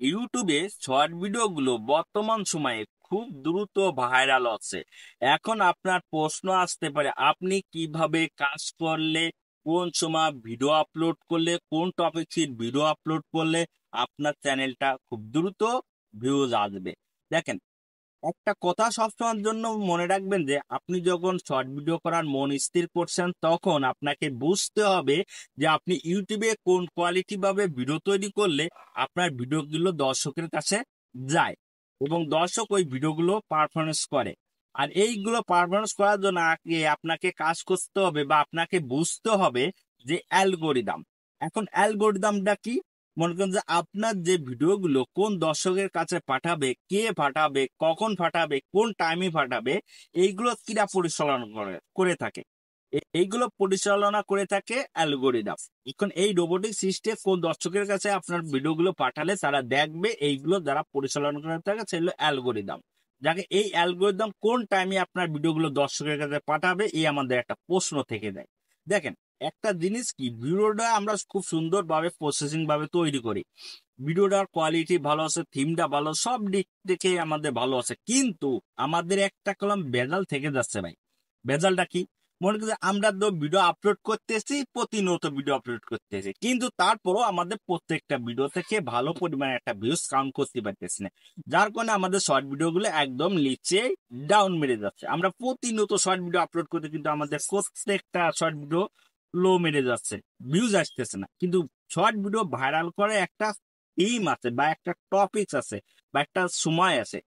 ইউটিউবে শর্ট ভিডিওগুলো বর্তমান সময়ে খুব দ্রুত ভাইরাল হচ্ছে। এখন আপনার প্রশ্ন আসতে পারে, আপনি কিভাবে কাজ করলে, কোন সময় ভিডিও আপলোড করলে, কোন টপিকের ভিডিও আপলোড করলে আপনার চ্যানেলটা খুব দ্রুত ভিউজ আসবে। দেখেন, একটা কথা সবসময়ের জন্য মনে রাখবেন যে আপনি যখন শর্ট ভিডিও করার মন স্থির করছেন, তখন আপনাকে বুঝতে হবে যে আপনি ইউটিউবে কোন কোয়ালিটি ভাবে ভিডিও তৈরি করলে আপনার ভিডিওগুলো দর্শকের কাছে যায় এবং দর্শক ওই ভিডিওগুলো পারফরমেন্স করে। আর এইগুলো পারফরমেন্স করার জন্য আগে আপনাকে কাজ করতে হবে বা আপনাকে বুঝতে হবে যে অ্যালগোরিদম। এখন অ্যালগোরিদমটা কি? মনে করেন যে আপনার যে ভিডিওগুলো কোন দর্শকের কাছে পাঠাবে, কে পাঠাবে, কখন পাঠাবে, কোন টাইমে পাঠাবে, এইগুলো কিরা পরিচালনা করে করে থাকে। এইগুলো পরিচালনা করে থাকে অ্যালগোরিদম। এখন এই রোবোটিক সিস্টেম কোন দর্শকের কাছে আপনার ভিডিওগুলো পাঠালে তারা দেখবে, এইগুলো যারা পরিচালনা করে থাকে সেগুলো অ্যালগোরিদম। যাকে এই অ্যালগোরিদম কোন টাইমে আপনার ভিডিওগুলো দর্শকের কাছে পাঠাবে, এই আমাদের একটা প্রশ্ন থেকে যায়। দেখেন, একটা জিনিস কি, ভিডিওটা আমরা খুব সুন্দরভাবে প্রসেসিং ভাবে তৈরি করি, ভিডিওটার কোয়ালিটি ভালো আছে, থিমটা ভালো, সব দিক থেকে আমাদের ভালো আছে, কিন্তু আমাদের একটা কলম ভেজাল থেকে যাচ্ছে ভাই। ভেজালটা কি? মনে করি আমরা তো ভিডিও আপলোড করতেছি, প্রতিনিয়ত ভিডিও আপলোড করতেছি, কিন্তু তারপরও আমাদের প্রত্যেকটা ভিডিও থেকে ভালো পরিমাণে একটা ভিউজ কাউন্ট করতে পারতেছি না। যার কারণে আমাদের শর্ট ভিডিওগুলো একদম নিচে ডাউন মেরে যাচ্ছে। আমরা প্রতিনিয়ত শর্ট ভিডিও আপলোড করতে, কিন্তু আমাদের প্রত্যেকটা শর্ট ভিডিও লো মেরে যাচ্ছে, ভিউজ আসতেছে না। কিন্তু শর্ট ভিডিও ভাইরাল করে একটা থিম আছে বা একটা টপিক আছে বা একটা সময় আছে,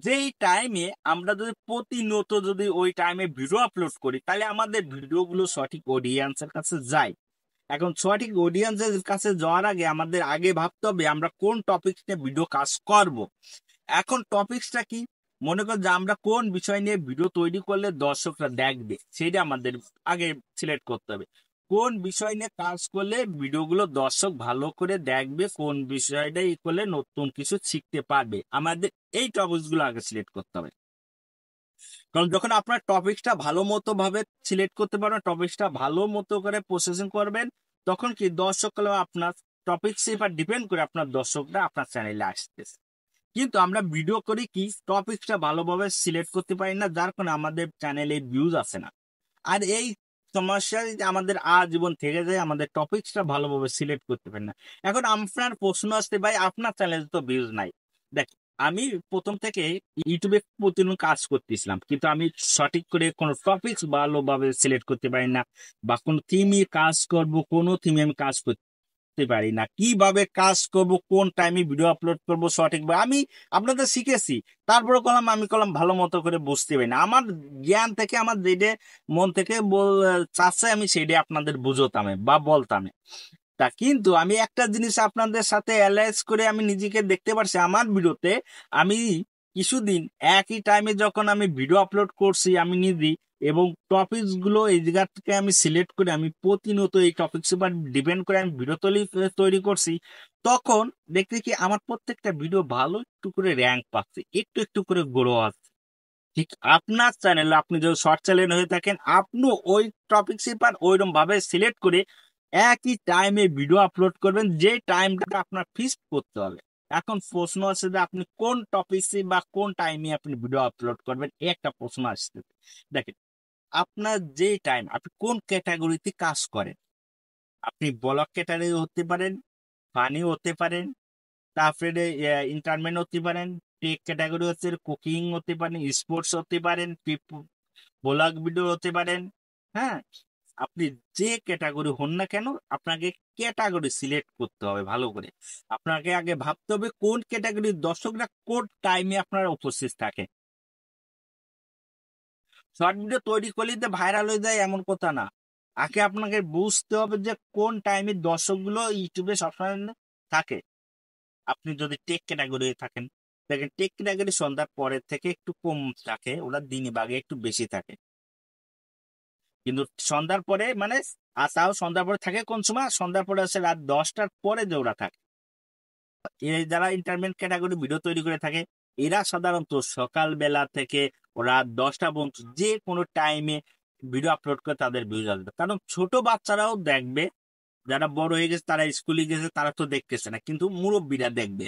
যেই টাইমে আমরা যদি প্রতিনিয়ত যদি ওই টাইমে ভিডিও আপলোড করি, তাহলে আমাদের ভিডিওগুলো সঠিক অডিয়েন্সের কাছে যায়। এখন সঠিক অডিয়েন্সের কাছে যাওয়ার আগে আমাদের আগে ভাবতে হবে আমরা কোন টপিক নিয়ে ভিডিও কাজ করব। এখন টপিকসটা কি? মনে কর যে আমরা কোন বিষয় নিয়ে ভিডিও তৈরি করলে দর্শকরা দেখবে, সেটা আমাদের আগে সিলেক্ট করতে হবে। কোন বিষয় নিয়ে কাজ করলে ভিডিওগুলো দর্শক ভালো করে দেখবে, কোন বিষয়টাই করলে নতুন কিছু শিখতে পারবে, আমাদের এই টপিকস গুলো আগে সিলেক্ট করতে হবে। কারণ যখন আপনার টপিকসটা ভালো মতো ভাবে সিলেক্ট করতে পারবেন, টপিকসটা ভালো মতো করে প্রসেসিং করবেন, তখন কি দর্শক আপনার টপিকস এবার ডিপেন্ড করে আপনার দর্শকরা আপনার চ্যানেলে আসতেছে। কিন্তু আমরা ভিডিও করি কি, টপিকটা ভালোভাবে সিলেক্ট করতে পারি না, যার কারণে আমাদের চ্যানেলে ভিউজ আসে না। আর এই সমস্যা আমাদের আজীবন থেকে যায়, আমাদের টপিকসটা ভালোভাবে সিলেক্ট করতে পারি না। এখন আপনার প্রশ্ন আসতে ভাই, আপনার চ্যানেলে তো ভিউজ নাই। দেখ, আমি প্রথম থেকে ইউটিউবে প্রতিদিন কাজ করতেছিলাম, কিন্তু আমি সঠিক করে কোনো টপিকস ভালোভাবে সিলেক্ট করতে পারি না, বা কোনো থিমে কাজ করব, কোনো থিমে আমি কাজ করতে পারি না, কিভাবে কাজ করব, কোন টাইমে ভিডিও আপলোড করব সঠিকভাবে আমি আপনাদের শিখেছি। তারপরে কলাম ভালো মতো করে বুঝতে পারি না। আমার জ্ঞান থেকে, আমার যেটা মন থেকে চাচ্ছে, আমি সেটাই আপনাদের বুঝতাম বা বলতাম। তা কিন্তু আমি একটা জিনিস আপনাদের সাথে অ্যালাইজ করে আমি নিজেকে দেখতে পারছি আমার ভিডিওতে। আমি কিছুদিন একই টাইমে যখন আমি ভিডিও আপলোড করছি আমি নিজে, এবং টপিকস গুলো এই জায়গা থেকে আমি সিলেক্ট করে আমি প্রতিনিয়ত এই টপিকস উপর ডিপেন্ড করে আমি ভিডিও তৈরি করছি, তখন দেখতে কি আমার প্রত্যেকটা ভিডিও ভালো একটু করে র্যাঙ্ক পাচ্ছে, একটু একটু করে গ্রো আছে। ঠিক আপনার চ্যানেল, আপনি যদি শর্ট চ্যানেল হয়ে থাকেন, আপনি ওই টপিকস পান ওইরকম ভাবে সিলেক্ট করে একই টাইমে ভিডিও আপলোড করবেন, যে টাইমটা আপনার ফিক্সড করতে হবে। এখন প্রশ্ন আছে যে আপনি কোন টপিকসে বা কোন টাইমে আপনি ভিডিও আপলোড করবেন, এই একটা প্রশ্ন আসছে। দেখেন, আপনার যে টাইম, আপনি কোন ক্যাটাগরিতে কাজ করেন, আপনি ব্লগ ক্যাটাগরি হতে পারেন, ফানি হতে পারেন, তারপরে এন্টারটেইনমেন্ট হতে পারেন, টেক ক্যাটাগরি হচ্ছে কুকিং হতে পারেন, স্পোর্টস হতে পারেন, ব্লগ ভিডিও হতে পারেন। হ্যাঁ, আপনি যে ক্যাটাগরি হন না কেন, আপনাকে ক্যাটাগরি সিলেক্ট করতে হবে ভালো করে। আপনাকে আগে ভাবতে হবে কোন ক্যাটাগরির দর্শকরা কোন টাইমে আপনার উপস্থিত থাকে। শর্ট ভিডিও তৈরি করলে যে ভাইরাল হয়ে যায় এমন কথা না। আগে আপনাকে বুঝতে হবে যে কোন টাইমে দর্শকগুলো ইউটিউবে সবসময় থাকে। আপনি যদি টেক ক্যাটাগরি থাকেন, দেখেন টেক ক্যাটাগরি সন্ধ্যার পরের থেকে একটু কম থাকে, ওরা দিনে বাগে একটু বেশি থাকে। কিন্তু সন্ধ্যার পরে মানে, আর তাও সন্ধ্যার পরে থাকে কোন সময়, সন্ধ্যার পরে আছে রাত 10টার পরে যে ওরা থাকে। এই যারা ইন্টারনেট ক্যাটাগরি ভিডিও তৈরি করে থাকে, এরা সাধারণত সকাল বেলা থেকে রাত 10টা পর্যন্ত যে কোনো টাইমে ভিডিও আপলোড করে তাদের ভিউজ আসবে। কারণ ছোট বাচ্চারাও দেখবে, যারা বড় হয়ে গেছে তারা স্কুলে গেছে তারা তো দেখতেছে না, কিন্তু মুরব্বীরা দেখবে।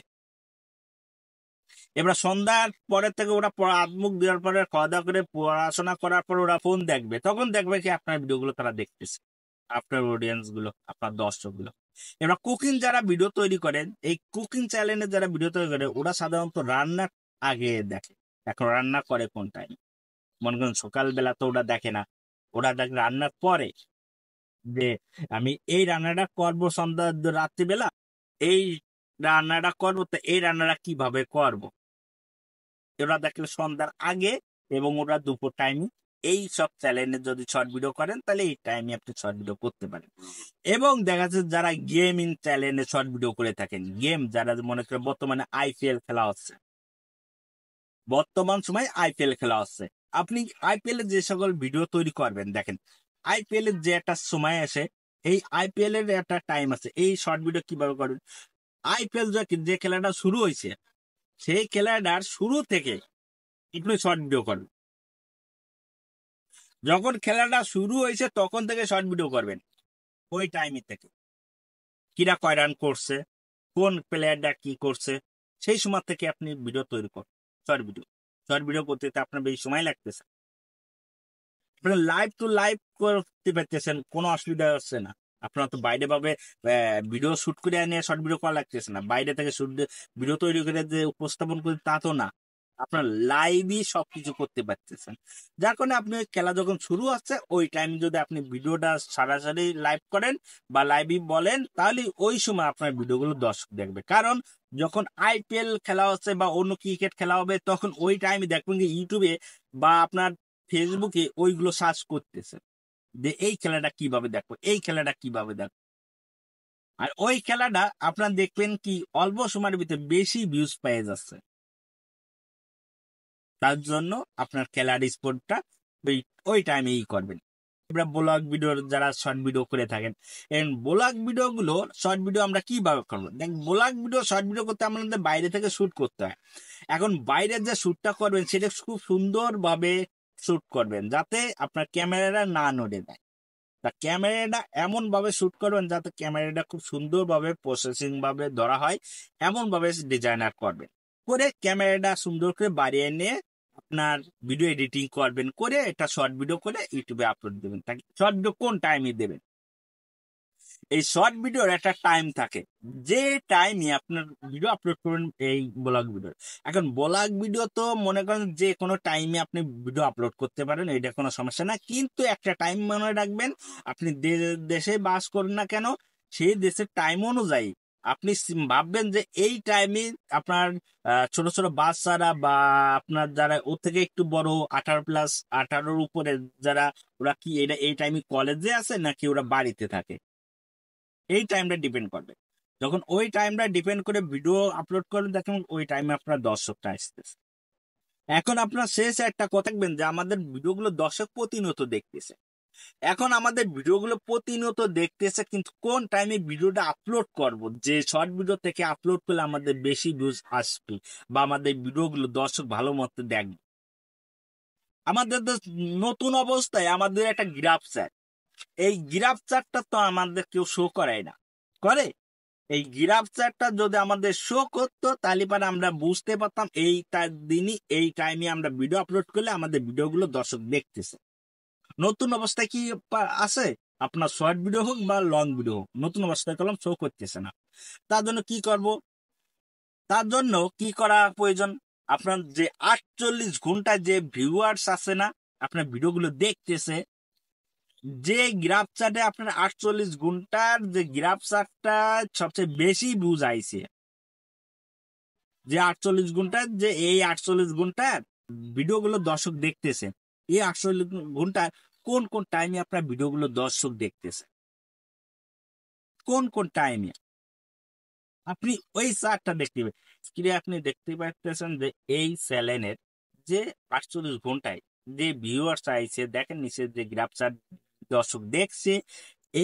এবার সন্ধ্যার পরের থেকে ওরা হাত মুখ দেওয়ার পরে খাওয়া দাওয়া করে পড়াশোনা করার পর ওরা ফোন দেখবে, তখন দেখবে কি আপনার ভিডিওগুলো তারা দেখতেছে, আপনার অডিয়েন্স গুলো, আপনার দর্শক গুলো। এবার কুকিং যারা ভিডিও তৈরি করেন, এই কুকিং চ্যানেলে যারা ভিডিও তৈরি করে ওরা সাধারণত রান্নার আগে দেখে, এখন রান্না করে কোন টাইম, মনে করেন সকালবেলা তো ওরা দেখে না, ওরা দেখে রান্নার পরে, যে আমি এই রান্নাটা করবো সন্ধ্যা রাত্রিবেলা, এই রান্নাটা করবো, তো এই রান্নাটা কিভাবে করব, ওরা দেখলে সন্ধ্যার আগে, এবং ওরা দুপুর টাইমে এই সব চ্যানেলে যদি শর্ট ভিডিও করেন তাহলে এই টাইমে আপনি শর্ট ভিডিও করতে পারেন। এবং দেখা যাচ্ছে যারা গেমিং চ্যানেলে শর্ট ভিডিও করে থাকেন, গেম যারা মনে করেন বর্তমানে আইপিএল খেলা হচ্ছে, বর্তমান সময় আইপিএল খেলা হচ্ছে, আপনি আইপিএল এর যে সকল ভিডিও তৈরি করবেন, দেখেন আইপিএল এর যে একটা সময় আসে, এই আইপিএল এর একটা টাইম আছে, এই শর্ট ভিডিও কিভাবে করবেন, আইপিএল যে খেলাটা শুরু হয়েছে সেই খেলাটার শুরু থেকে আপনি শর্ট ভিডিও করবেন, যখন খেলাটা শুরু হয়েছে তখন থেকে শর্ট ভিডিও করবেন, ওই টাইমে থেকে কিরা কয় রান করছে, কোন প্লেয়ারটা কি করছে, সেই সময় থেকে আপনি ভিডিও তৈরি করেন, শর্ট ভিডিও। শর্ট ভিডিও করতে আপনার বেশি সময় লাগতেছে, আপনার লাইভ টু লাইভ করতে পারতেছেন, কোনো অসুবিধা হচ্ছে না। আপনার তো বাইরে ভাবে ভিডিও শুট করে এনে শর্ট ভিডিও করা লাগতেছে না, বাইরে থেকে শুট ভিডিও তৈরি করে যে উপস্থাপন করে তা তো না, আপনার লাইভই সবকিছু করতে পারতেছেন। যার কারণে আপনি ওই খেলা যখন শুরু হচ্ছে ওই টাইম যদি আপনি ভিডিওটা সরাসরি লাইভ করেন বা লাইভই বলেন, তাহলে ওই সময় আপনার ভিডিওগুলো দর্শক দেখবে। কারণ যখন আইপিএল খেলা হচ্ছে বা অন্য ক্রিকেট খেলা হবে, তখন ওই টাইমে দেখবেন যে ইউটিউবে বা আপনার ফেসবুকে ওইগুলো সার্চ করতেছে যে এই খেলাটা কিভাবে দেখবো, এই খেলাটা কিভাবে দেখবো। আর ওই খেলাটা আপনার দেখবেন কি অল্প সময়ের ভিতরে বেশি ভিউজ পেয়ে যাচ্ছে, তার জন্য আপনার খেলার স্পোর্টটা ওই ওই টাইমেই করবেন। আমরা ব্লগ ভিডিও যারা শর্ট ভিডিও করে থাকেন, এবং ব্লগ ভিডিও গুলো শর্ট ভিডিও আমরা কিভাবে করবো, দেখ ব্লগ ভিডিও শর্ট ভিডিও করতে আমাদের বাইরে থেকে শুট করতে হয়। এখন বাইরের যে শুটটা করবেন সেটা খুব সুন্দরভাবে শুট করবেন যাতে আপনার ক্যামেরাটা না নড়ে যায়। তা ক্যামেরাটা এমন ভাবে শুট করবেন যাতে ক্যামেরাটা খুব সুন্দরভাবে প্রসেসিং ভাবে ধরা হয়, এমন ভাবে ডিজাইনার করবেন, করে ক্যামেরাটা সুন্দর করে বাড়িয়ে নিয়ে আপনার ভিডিও এডিটিং করবেন, করে এটা শর্ট ভিডিও করে ইউটিউবে আপলোড দেবেন। শর্ট ভিডিও কোন টাইমে দেবেন, এই শর্ট ভিডিওর একটা টাইম থাকে, যে টাইমে আপনার ভিডিও আপলোড করবেন এই ব্লগ ভিডিও। এখন ব্লগ ভিডিও তো মনে করেন যে কোনো টাইমে আপনি ভিডিও আপলোড করতে পারেন, এটা কোনো সমস্যা না, কিন্তু একটা টাইম মনে রাখবেন, আপনি দেশে বাস করেন না কেন, সেই দেশের টাইম অনুযায়ী আপনি ভাববেন যে এই টাইমে আপনার ছোট ছোট বাচ্চারা বা আপনার যারা ওর থেকে একটু বড় 18+, 18-র উপরে যারা, ওরা কি এটা এই টাইমে কলেজে আছে নাকি ওরা বাড়িতে থাকে, এই টাইমটা ডিপেন্ড করবে। যখন ওই টাইমটা ডিপেন্ড করে ভিডিও আপলোড করবেন, দেখুন ওই টাইমে আপনার দর্শকটা আসতেছে। এখন আপনার শেষ একটা কথা দেখবেন যে আমাদের ভিডিওগুলো দর্শক প্রতিনিয়ত দেখতেছে, এখন আমাদের ভিডিওগুলো প্রতিনিয়ত দেখতেছে, কিন্তু কোন টাইমে ভিডিওটা আপলোড করব, যে শর্ট ভিডিও থেকে আপলোড করলে আমাদের বেশি ভিউজ আসবে বা আমাদের ভিডিওগুলো দর্শক ভালো মতো দেখবে। আমাদের নতুন অবস্থায় আমাদের একটা গ্রাফ চার্ট, এই গ্রাফ চার্টটা তো আমাদের কেউ শো করায় না, করে এই গ্রাফ চার্টটা যদি আমাদের শো করতো তাহলে পরে আমরা বুঝতে পারতাম এই দিনই এই টাইমে আমরা ভিডিও আপলোড করলে আমাদের ভিডিওগুলো দর্শক দেখতেছে। নতুন অবস্থায় কি আছে, আপনার শর্ট ভিডিও হোক বা লং ভিডিও হোক, নতুন অবস্থায় কলম শো করতেছে না। তার জন্য কি করব, তার জন্য কি করা প্রয়োজন, আপনার যে 48 ঘন্টা যে ভিউয়ার্স আছে না, আপনার ভিডিওগুলো দেখতেছে, যে গ্রাফ চার্টে আপনার 48 ঘন্টার যে গ্রাফ চার্টটা সবচেয়ে বেশি ভিউজ আইছে, যে 48 ঘন্টার যে এই 48 ঘন্টার ভিডিওগুলো দর্শক দেখতেছে, এই 48 ঘন্টার কোন কোন টাইমে আপনার ভিডিওগুলো দর্শক দেখতেছে, কোন কোন টাইমে আপনি ওই চার্টটা দেখতে পাবেন। স্ক্রিনে আপনি দেখতে পাচ্ছেন যে এই চ্যানেলের যে 48 ঘন্টায় যে ভিউয়ার্স আইছে, দেখেন নিচে যে গ্রাফ চার্ট দর্শক দেখছে,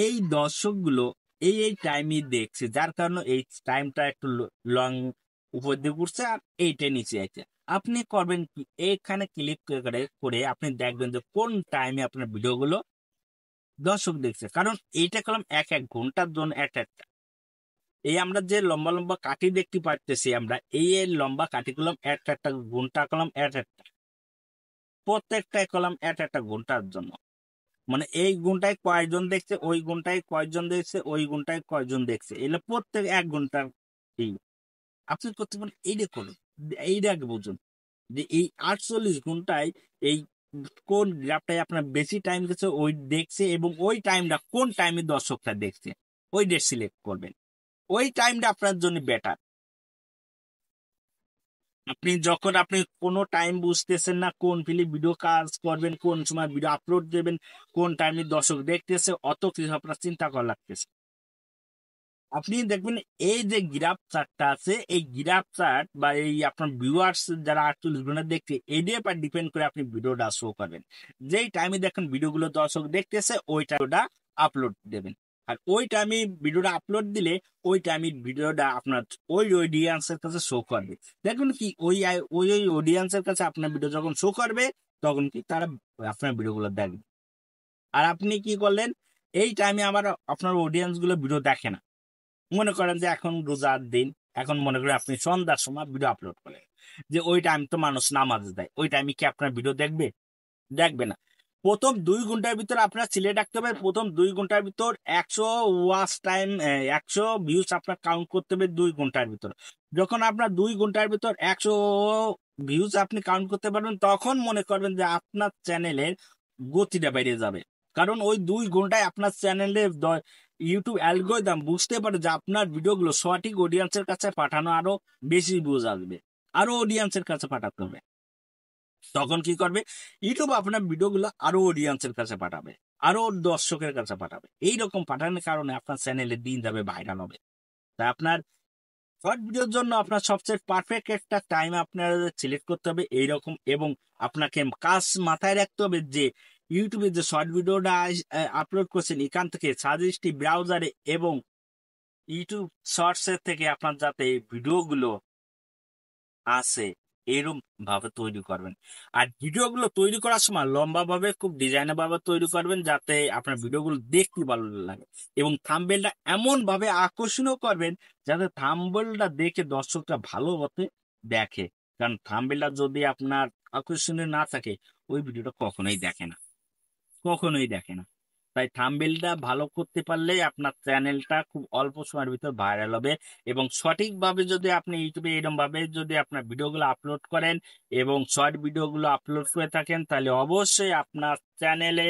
এই দর্শকগুলো এই এই টাইমে দেখছে, যার কারণে এই টাইমটা একটু লং উপর দিয়ে ঘুরছে আর এইটা নিচে আছে। আপনি করবেন কি, এখানে ক্লিক করে করে আপনি দেখবেন যে কোন টাইমে আপনার ভিডিওগুলো দর্শক দেখছে, কারণ এইটা করলাম এক এক ঘন্টার জন্য এক একটা। এই আমরা যে লম্বা লম্বা কাঠি দেখতে পারতেছি আমরা এই লম্বা কাঠিগুলো একটা একটা গুণটা কলম একটা প্রত্যেকটা কলম একটা গুণটার জন্য, মানে এই গুণটায় কয়জন দেখছে, ওই গুণটায় কয়জন দেখছে, ওই গুণটায় কয়জন দেখছে, এগুলো প্রত্যেক এক ঘন্টার এই আপনি করতে পারেন। এইটা করুন, এইটা আগে বুঝুন যে এই 48 ঘন্টায় এই কোন গ্রাফটায় আপনার বেশি টাইম গেছে ওই দেখছে, এবং ওই টাইমটা কোন টাইমে দর্শকরা দেখছে ওই ডেট সিলেক্ট করবেন। ওই টাইমটা আপনার জন্য বেটার। আপনি যখন আপনি কোনো টাইম বুঝতেছেন না কোন ফিল্মে ভিডিও কাজ করবেন, কোন সময় ভিডিও আপলোড দেবেন, কোন টাইমে দর্শক দেখতেছে, অত কিছু আপনার চিন্তা করা লাগতেছে। আপনি দেখবেন এই যে গ্রাফ চার্টটা আছে, এই গ্রাফ চার্ট বা এই আপনার ভিউয়ার্স যারা 48 ঘন্টা দেখছে এদের উপর ডিপেন্ড করে আপনি ভিডিওটা শো করবেন। যেই টাইমে দেখেন ভিডিওগুলো দর্শক দেখতেছে ওই টাইমটা আপলোড দেবেন। আর ওই টাইমে ভিডিওটা আপলোড দিলে ওই টাইমে ভিডিওটা আপনার ওই অডিয়েন্সের কাছে শো করবে। দেখুন কি ওই ওই ওই অডিয়েন্সের কাছে আপনার ভিডিও যখন শো করবে তখন কি তারা আপনার ভিডিওগুলো দেখবে। আর আপনি কি করলেন, এই টাইমে আবার আপনার অডিয়েন্স গুলো ভিডিও দেখে না। মনে করেন যে এখন রোজার দিন, এখন মনে করেন আপনি সন্ধ্যার সময় ভিডিও আপলোড করেন, যে ওই টাইম তো মানুষ নামাজ দেয়, ওই টাইমে কি আপনার ভিডিও দেখবে? দেখবে না। প্রথম 2 ঘন্টার ভিতর আপনার সিলেক্ট রাখতে হবে, প্রথম 2 ঘন্টার ভিতর 100 ওয়াচ টাইম, 100 ভিউজ আপনার কাউন্ট করতে হবে 2 ঘন্টার ভিতর। যখন আপনার 2 ঘন্টার ভিতর 100 ভিউজ আপনি কাউন্ট করতে পারবেন তখন মনে করবেন যে আপনার চ্যানেলের গতিটা বেড়ে যাবে। কারণ ওই 2 ঘন্টায় আপনার চ্যানেলে ইউটিউব অ্যালগরিদম বুঝতে পারে যে আপনার ভিডিওগুলো সঠিক অডিয়েন্সের কাছে পাঠানো আরো বেশি ভিউজ আসবে, আরো অডিয়েন্সের কাছে পাঠাতে হবে। তখন কি করবে, ইউটিউব আপনার ভিডিওগুলো আরো অডিয়েন্সের কাছে পাঠাবে, আরো দর্শকের কাছে পাঠাবে। এইরকম পাঠানোর কারণে আপনার চ্যানেলে দিন যাবে, ভাইরাল হবে। তাই আপনার শর্ট ভিডিওর জন্য আপনার সবচেয়ে পারফেক্ট একটা টাইম আপনার সিলেক্ট করতে হবে এইরকম, এবং আপনাকে কাজ মাথায় রাখতে হবে যে ইউটিউবে যে শর্ট ভিডিওটা আপলোড করছেন এখান থেকে সাজেস্টিভ ব্রাউজারে এবং ইউটিউব শর্টসের থেকে আপনার যাতে ভিডিওগুলো আছে এরকম ভাবে তৈরি করবেন। আর ভিডিওগুলো তৈরি করার সময় লম্বা ভাবে খুব ডিজাইনার ভাবে তৈরি করবেন যাতে আপনার ভিডিওগুলো দেখতে ভালো লাগে, এবং থাম্বনেলটা এমন ভাবে আকর্ষণীয় করবেন যাতে থাম্বনেলটা দেখে দর্শকরা ভালোভাবে দেখে। কারণ থাম্বনেলটা যদি আপনার আকর্ষণীয় না থাকে ওই ভিডিওটা কখনোই দেখে না, কখনোই দেখে না। তাই থাম্বনেলটা ভালো করতে পারলেই আপনার চ্যানেলটা খুব অল্প সময়ের ভিতর ভাইরাল হবে। এবং সঠিকভাবে যদি আপনি ইউটিউবে এরকম ভাবে যদি আপনার ভিডিওগুলো আপলোড করেন এবং শর্ট ভিডিওগুলো আপলোড করে থাকেন তাহলে অবশ্যই আপনার চ্যানেলে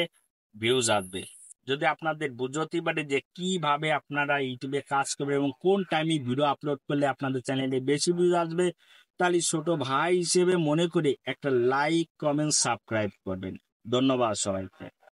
ভিউজ আসবে। যদি আপনাদের বুঝতে পারে যে কিভাবে আপনারা ইউটিউবে কাজ করবেন এবং কোন টাইমে ভিডিও আপলোড করলে আপনাদের চ্যানেলে বেশি ভিউজ আসবে, তাহলে ছোট ভাই হিসেবে মনে করে একটা লাইক, কমেন্ট, সাবস্ক্রাইব করবেন। ধন্যবাদ সবাইকে।